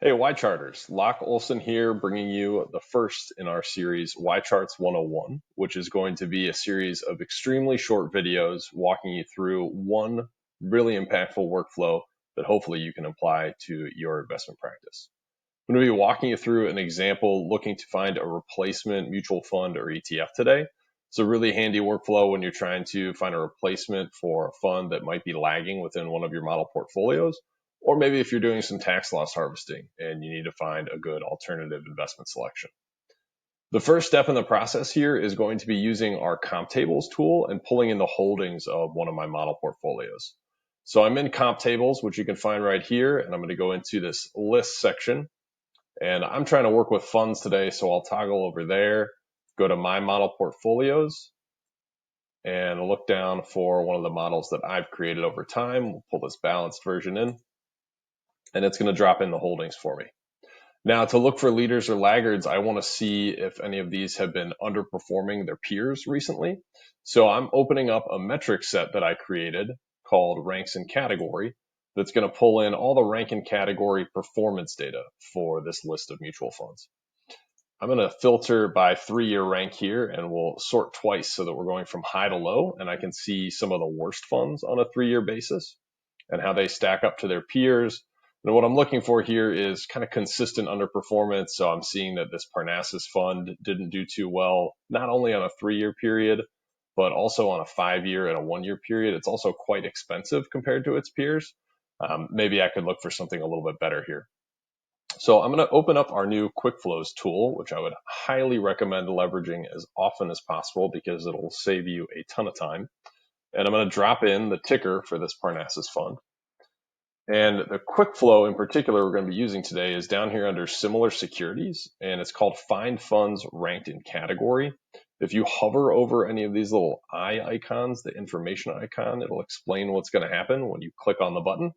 Hey, YCharters, Lauck Olson here, bringing you the first in our series, YCharts 101, which is going to be a series of extremely short videos walking you through one really impactful workflow that hopefully you can apply to your investment practice. I'm going to be walking you through an example looking to find a replacement mutual fund or ETF today. It's a really handy workflow when you're trying to find a replacement for a fund that might be lagging within one of your model portfolios, or maybe if you're doing some tax loss harvesting and you need to find a good alternative investment selection. The first step in the process here is going to be using our comp tables tool and pulling in the holdings of one of my model portfolios. So I'm in comp tables, which you can find right here, and I'm going to go into this list section. And I'm trying to work with funds today, so I'll toggle over there, go to my model portfolios, and look down for one of the models that I've created over time. We'll pull this balanced version in, and it's going to drop in the holdings for me. Now, to look for leaders or laggards, I want to see if any of these have been underperforming their peers recently. So I'm opening up a metric set that I created called ranks and category that's going to pull in all the rank and category performance data for this list of mutual funds. I'm going to filter by 3-year rank here, and we'll sort twice so that we're going from high to low, and I can see some of the worst funds on a 3-year basis and how they stack up to their peers. And what I'm looking for here is kind of consistent underperformance. So I'm seeing that this Parnassus fund didn't do too well, not only on a 3-year period, but also on a 5-year and a 1-year period. It's also quite expensive compared to its peers. Maybe I could look for something a little bit better here. So I'm going to open up our new Quickflows tool, which I would highly recommend leveraging as often as possible because it'll save you a ton of time. And I'm going to drop in the ticker for this Parnassus fund. And the quick flow in particular we're going to be using today is down here under similar securities, and it's called find funds ranked in category. If you hover over any of these little eye icons, the information icon, it'll explain what's going to happen when you click on the button,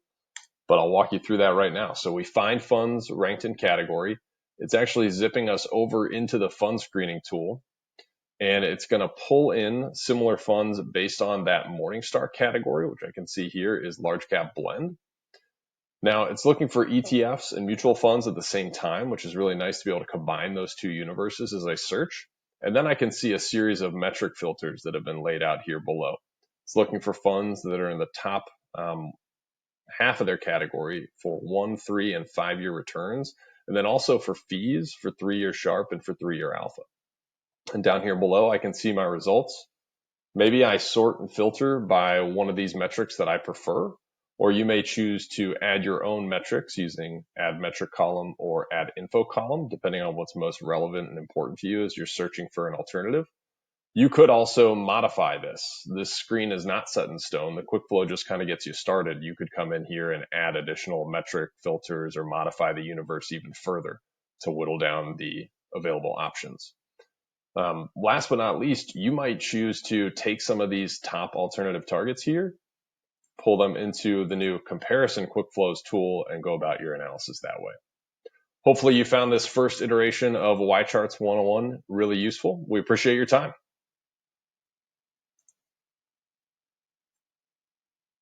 but I'll walk you through that right now. So we find funds ranked in category. It's actually zipping us over into the fund screening tool, and it's going to pull in similar funds based on that Morningstar category, which I can see here is large cap blend. Now it's looking for ETFs and mutual funds at the same time, which is really nice to be able to combine those two universes as I search. And then I can see a series of metric filters that have been laid out here below. It's looking for funds that are in the top half of their category for 1, 3, and 5-year returns, and then also for fees for 3-year Sharp and for 3-year Alpha. And down here below, I can see my results. Maybe I sort and filter by one of these metrics that I prefer, or you may choose to add your own metrics using add metric column or add info column, depending on what's most relevant and important to you as you're searching for an alternative. You could also modify this. This screen is not set in stone. The quick flow just kind of gets you started. You could come in here and add additional metric filters or modify the universe even further to whittle down the available options. Last but not least, you might choose to take some of these top alternative targets here, pull them into the new comparison Quickflows tool, and go about your analysis that way. Hopefully you found this first iteration of YCharts 101 really useful. We appreciate your time.